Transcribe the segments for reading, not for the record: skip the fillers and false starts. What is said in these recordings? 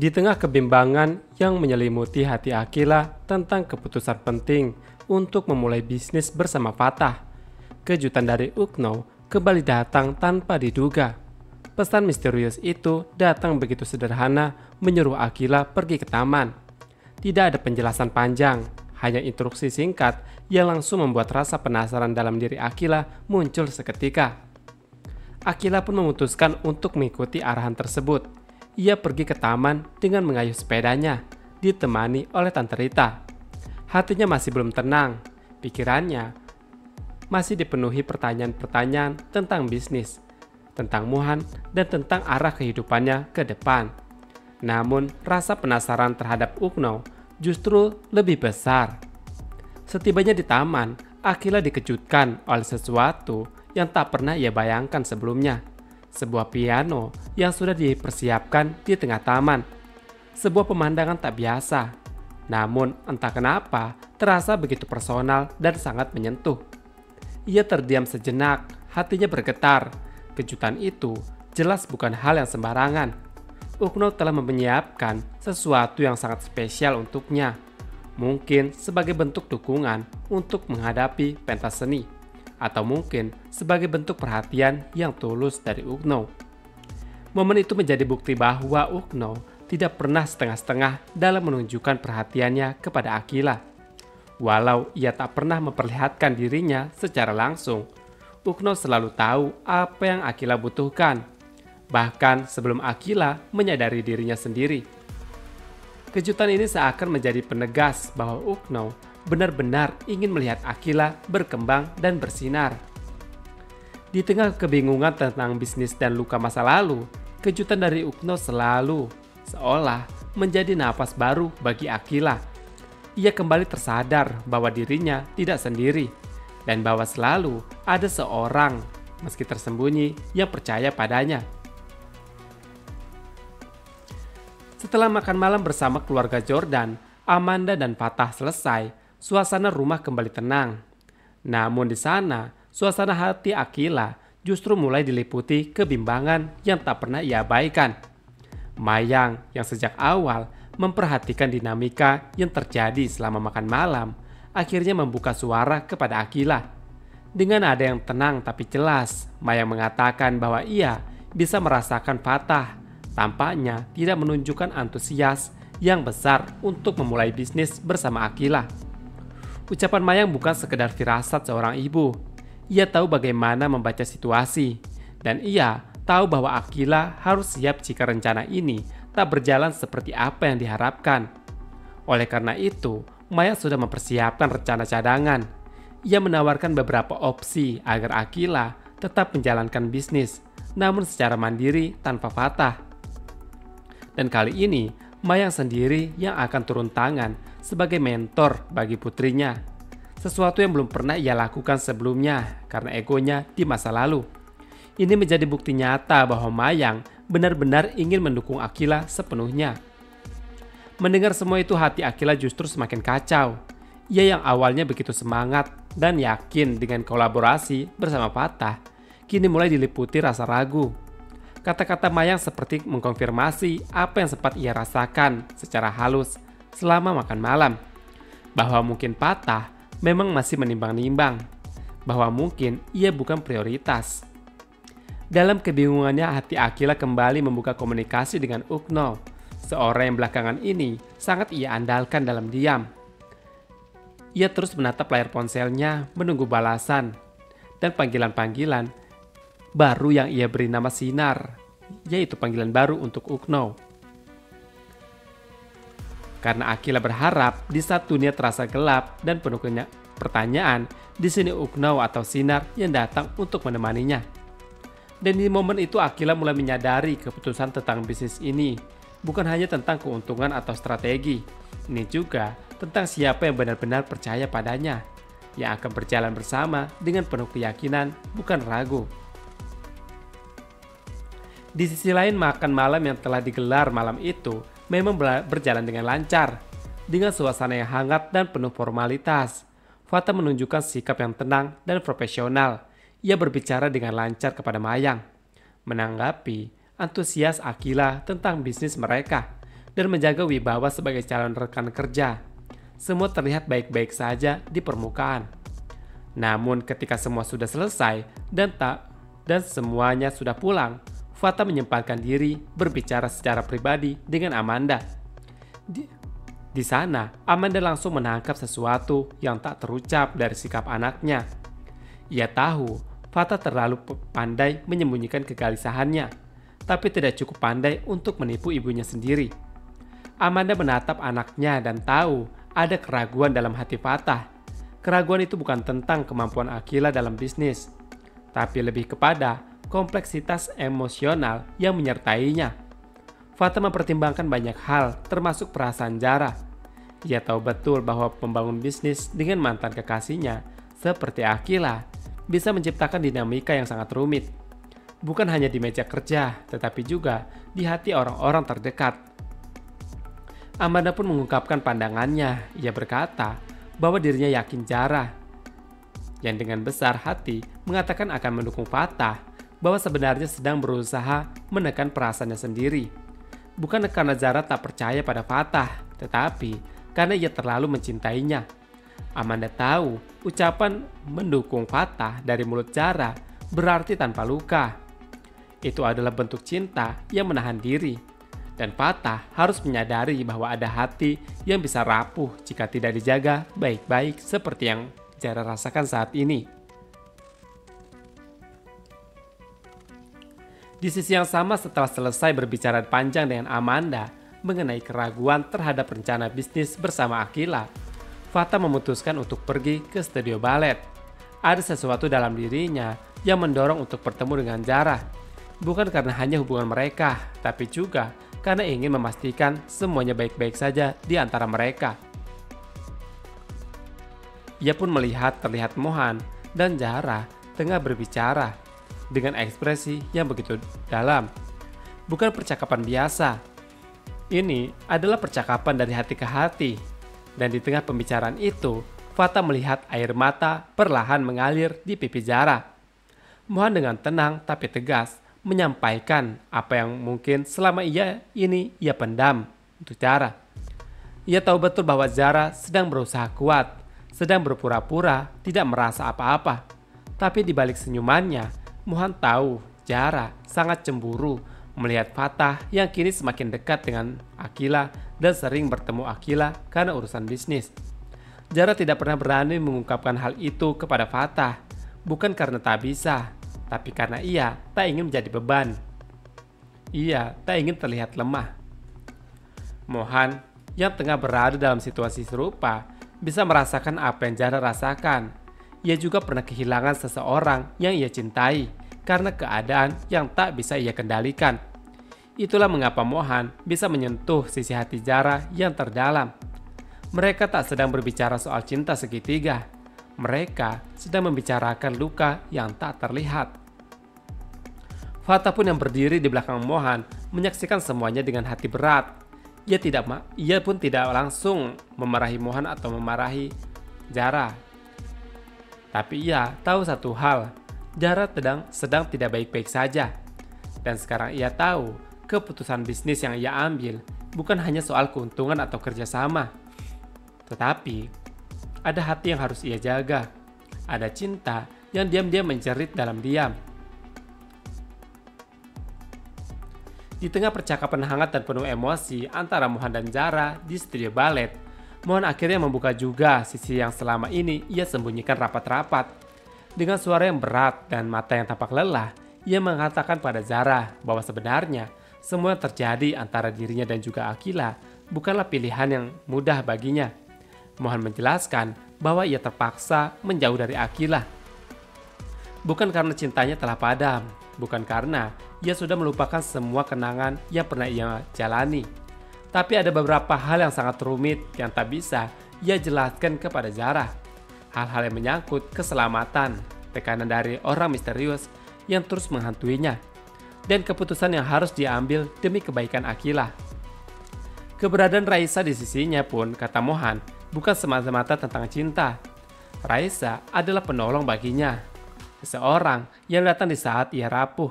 Di tengah kebimbangan yang menyelimuti hati Akila tentang keputusan penting untuk memulai bisnis bersama Fatah, kejutan dari Ukno kembali datang tanpa diduga. Pesan misterius itu datang begitu sederhana, menyuruh Akila pergi ke taman. Tidak ada penjelasan panjang, hanya instruksi singkat yang langsung membuat rasa penasaran dalam diri Akila muncul seketika. Akila pun memutuskan untuk mengikuti arahan tersebut. Ia pergi ke taman dengan mengayuh sepedanya, ditemani oleh Tante Rita. Hatinya masih belum tenang, pikirannya masih dipenuhi pertanyaan-pertanyaan tentang bisnis, tentang Muhan, dan tentang arah kehidupannya ke depan. Namun, rasa penasaran terhadap Ukno justru lebih besar. Setibanya di taman, Akila dikejutkan oleh sesuatu yang tak pernah ia bayangkan sebelumnya. Sebuah piano yang sudah dipersiapkan di tengah taman. Sebuah pemandangan tak biasa. Namun, entah kenapa, terasa begitu personal dan sangat menyentuh. Ia terdiam sejenak, hatinya bergetar. Kejutan itu jelas bukan hal yang sembarangan. Ukno telah menyiapkan sesuatu yang sangat spesial untuknya. Mungkin sebagai bentuk dukungan untuk menghadapi pentas seni, atau mungkin sebagai bentuk perhatian yang tulus dari Ukno. Momen itu menjadi bukti bahwa Ukno tidak pernah setengah-setengah dalam menunjukkan perhatiannya kepada Akila. Walau ia tak pernah memperlihatkan dirinya secara langsung, Ukno selalu tahu apa yang Akila butuhkan, bahkan sebelum Akila menyadari dirinya sendiri. Kejutan ini seakan menjadi penegas bahwa Ukno benar-benar ingin melihat Akila berkembang dan bersinar. Di tengah kebingungan tentang bisnis dan luka masa lalu, kejutan dari Ukno selalu seolah menjadi napas baru bagi Akila. Ia kembali tersadar bahwa dirinya tidak sendiri dan bahwa selalu ada seorang, meski tersembunyi, yang percaya padanya. Setelah makan malam bersama keluarga Jordan, Amanda dan Fatah selesai, suasana rumah kembali tenang. Namun di sana, suasana hati Akila justru mulai diliputi kebimbangan yang tak pernah ia abaikan. Mayang yang sejak awal memperhatikan dinamika yang terjadi selama makan malam, akhirnya membuka suara kepada Akila. Dengan nada yang tenang tapi jelas, Mayang mengatakan bahwa ia bisa merasakan Fatah. Tampaknya tidak menunjukkan antusias yang besar untuk memulai bisnis bersama Akila. Ucapan Mayang bukan sekedar firasat seorang ibu. Ia tahu bagaimana membaca situasi, dan ia tahu bahwa Akila harus siap jika rencana ini tak berjalan seperti apa yang diharapkan. Oleh karena itu, Mayang sudah mempersiapkan rencana cadangan. Ia menawarkan beberapa opsi agar Akila tetap menjalankan bisnis, namun secara mandiri tanpa Fatah. Dan kali ini, Mayang sendiri yang akan turun tangan sebagai mentor bagi putrinya. Sesuatu yang belum pernah ia lakukan sebelumnya karena egonya di masa lalu. Ini menjadi bukti nyata bahwa Mayang benar-benar ingin mendukung Akila sepenuhnya. Mendengar semua itu, hati Akila justru semakin kacau. Ia yang awalnya begitu semangat dan yakin dengan kolaborasi bersama Fatah, kini mulai diliputi rasa ragu. Kata-kata Mayang seperti mengkonfirmasi apa yang sempat ia rasakan secara halus selama makan malam. Bahwa mungkin Fatah memang masih menimbang-nimbang. Bahwa mungkin ia bukan prioritas. Dalam kebingungannya, hati Akila kembali membuka komunikasi dengan Ukno, seorang yang belakangan ini sangat ia andalkan dalam diam. Ia terus menatap layar ponselnya menunggu balasan dan panggilan-panggilan baru yang ia beri nama Sinar, yaitu panggilan baru untuk Ukno. Karena Akila berharap di saat dunia terasa gelap dan penuh pertanyaan, di sini Ukno atau Sinar yang datang untuk menemaninya. Dan di momen itu Akila mulai menyadari keputusan tentang bisnis ini bukan hanya tentang keuntungan atau strategi. Ini juga tentang siapa yang benar-benar percaya padanya, yang akan berjalan bersama dengan penuh keyakinan, bukan ragu. Di sisi lain, makan malam yang telah digelar malam itu memang berjalan dengan lancar. Dengan suasana yang hangat dan penuh formalitas, Fatah menunjukkan sikap yang tenang dan profesional. Ia berbicara dengan lancar kepada Mayang, menanggapi antusias Akila tentang bisnis mereka. dan menjaga wibawa sebagai calon rekan kerja. Semua terlihat baik-baik saja di permukaan. Namun ketika semua sudah selesai dan semuanya sudah pulang, Fata menyempatkan diri berbicara secara pribadi dengan Amanda. Di sana, Amanda langsung menangkap sesuatu yang tak terucap dari sikap anaknya. Ia tahu Fata terlalu pandai menyembunyikan kegelisahannya, tapi tidak cukup pandai untuk menipu ibunya sendiri. Amanda menatap anaknya dan tahu ada keraguan dalam hati Fata. Keraguan itu bukan tentang kemampuan Akila dalam bisnis, tapi lebih kepada kompleksitas emosional yang menyertainya. Fata mempertimbangkan banyak hal, termasuk perasaan Zara. Ia tahu betul bahwa membangun bisnis dengan mantan kekasihnya, seperti Akila, bisa menciptakan dinamika yang sangat rumit. Bukan hanya di meja kerja, tetapi juga di hati orang-orang terdekat. Amanda pun mengungkapkan pandangannya. Ia berkata bahwa dirinya yakin Zara, yang dengan besar hati mengatakan akan mendukung Fata, bahwa sebenarnya sedang berusaha menekan perasaannya sendiri. Bukan karena Zara tak percaya pada Fata, tetapi karena ia terlalu mencintainya. Amanda tahu ucapan mendukung Fata dari mulut Zara berarti tanpa luka. Itu adalah bentuk cinta yang menahan diri. Dan Fata harus menyadari bahwa ada hati yang bisa rapuh jika tidak dijaga baik-baik seperti yang Zara rasakan saat ini. Di sisi yang sama, setelah selesai berbicara panjang dengan Amanda mengenai keraguan terhadap rencana bisnis bersama Akila, Fata memutuskan untuk pergi ke studio balet. Ada sesuatu dalam dirinya yang mendorong untuk bertemu dengan Zara. Bukan karena hanya hubungan mereka, tapi juga karena ingin memastikan semuanya baik-baik saja di antara mereka. Ia pun terlihat Mohan dan Zara tengah berbicara dengan ekspresi yang begitu dalam. Bukan percakapan biasa. Ini adalah percakapan dari hati ke hati. Dan di tengah pembicaraan itu, Fata melihat air mata perlahan mengalir di pipi Zara. Mohan dengan tenang tapi tegas menyampaikan apa yang mungkin selama ia pendam untuk Zara. Ia tahu betul bahwa Zara sedang berusaha kuat, sedang berpura-pura tidak merasa apa-apa. Tapi di balik senyumannya, Mohan tahu Zara sangat cemburu melihat Fata yang kini semakin dekat dengan Akila dan sering bertemu Akila karena urusan bisnis. Zara tidak pernah berani mengungkapkan hal itu kepada Fata, bukan karena tak bisa, tapi karena ia tak ingin menjadi beban. Ia tak ingin terlihat lemah. Mohan yang tengah berada dalam situasi serupa bisa merasakan apa yang Zara rasakan. Ia juga pernah kehilangan seseorang yang ia cintai karena keadaan yang tak bisa ia kendalikan. Itulah mengapa Mohan bisa menyentuh sisi hati Zara yang terdalam. Mereka tak sedang berbicara soal cinta segitiga. Mereka sedang membicarakan luka yang tak terlihat. Fata pun yang berdiri di belakang Mohan menyaksikan semuanya dengan hati berat. Ia pun tidak langsung memarahi Mohan atau memarahi Zara. Tapi ia tahu satu hal, Zara sedang tidak baik-baik saja. Dan sekarang ia tahu keputusan bisnis yang ia ambil bukan hanya soal keuntungan atau kerjasama. Tetapi ada hati yang harus ia jaga. Ada cinta yang diam-diam menjerit dalam diam. Di tengah percakapan hangat dan penuh emosi antara Mohan dan Zara di studio balet, Mohan akhirnya membuka juga sisi yang selama ini ia sembunyikan rapat-rapat. Dengan suara yang berat dan mata yang tampak lelah, ia mengatakan pada Zara bahwa sebenarnya semua yang terjadi antara dirinya dan juga Akila bukanlah pilihan yang mudah baginya. Mohan menjelaskan bahwa ia terpaksa menjauh dari Akila. Bukan karena cintanya telah padam, bukan karena ia sudah melupakan semua kenangan yang pernah ia jalani. Tapi ada beberapa hal yang sangat rumit yang tak bisa ia jelaskan kepada Zara. Hal-hal yang menyangkut keselamatan, tekanan dari orang misterius yang terus menghantuinya, dan keputusan yang harus diambil demi kebaikan Akila. Keberadaan Raisa di sisinya pun, kata Mohan, bukan semata-mata tentang cinta. Raisa adalah penolong baginya, seseorang yang datang di saat ia rapuh.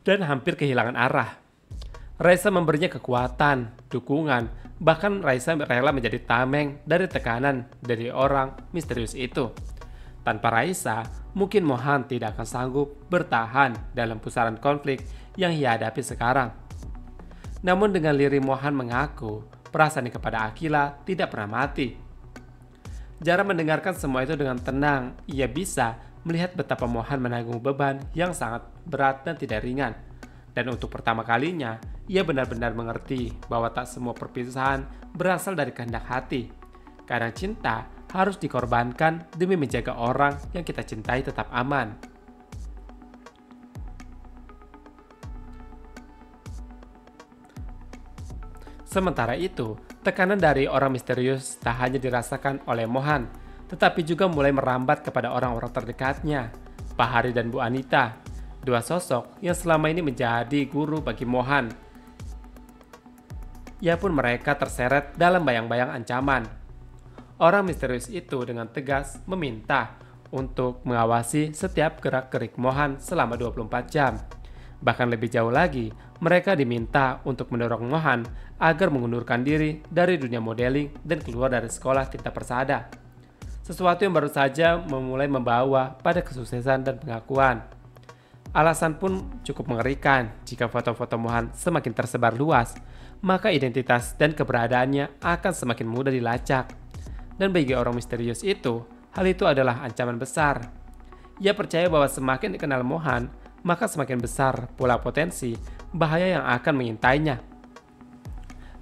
dan hampir kehilangan arah. Raisa memberinya kekuatan, dukungan, bahkan Raisa rela menjadi tameng dari tekanan dari orang misterius itu. Tanpa Raisa, mungkin Mohan tidak akan sanggup bertahan dalam pusaran konflik yang ia hadapi sekarang. Namun dengan lirih Mohan mengaku, perasaannya kepada Akila tidak pernah mati. Jara mendengarkan semua itu dengan tenang. Ia bisa melihat betapa Mohan menanggung beban yang sangat berat dan tidak ringan. Dan untuk pertama kalinya, ia benar-benar mengerti bahwa tak semua perpisahan berasal dari kehendak hati. Kadang cinta harus dikorbankan demi menjaga orang yang kita cintai tetap aman. Sementara itu, tekanan dari orang misterius tak hanya dirasakan oleh Mohan, tetapi juga mulai merambat kepada orang-orang terdekatnya, Pak Hari dan Bu Anita, dua sosok yang selama ini menjadi guru bagi Mohan. Ya pun mereka terseret dalam bayang-bayang ancaman. Orang misterius itu dengan tegas meminta untuk mengawasi setiap gerak-gerik Mohan selama 24 jam. Bahkan lebih jauh lagi, mereka diminta untuk mendorong Mohan agar mengundurkan diri dari dunia modeling dan keluar dari sekolah tinta persada. Sesuatu yang baru saja memulai membawa pada kesuksesan dan pengakuan. Alasan pun cukup mengerikan. Jika foto-foto Mohan semakin tersebar luas, maka identitas dan keberadaannya akan semakin mudah dilacak. Dan bagi orang misterius itu, hal itu adalah ancaman besar. Ia percaya bahwa semakin dikenal Mohan, maka semakin besar pula potensi bahaya yang akan mengintainya.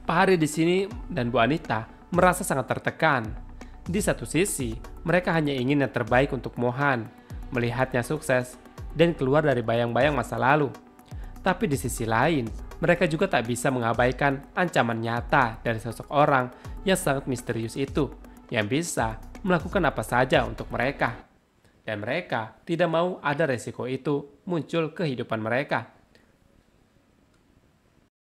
Pak Hari di sini dan Bu Anita merasa sangat tertekan. Di satu sisi, mereka hanya ingin yang terbaik untuk Mohan, melihatnya sukses dan keluar dari bayang-bayang masa lalu. Tapi di sisi lain, mereka juga tak bisa mengabaikan ancaman nyata dari sosok orang yang sangat misterius itu, yang bisa melakukan apa saja untuk mereka. Dan mereka tidak mau ada resiko itu muncul ke kehidupan mereka.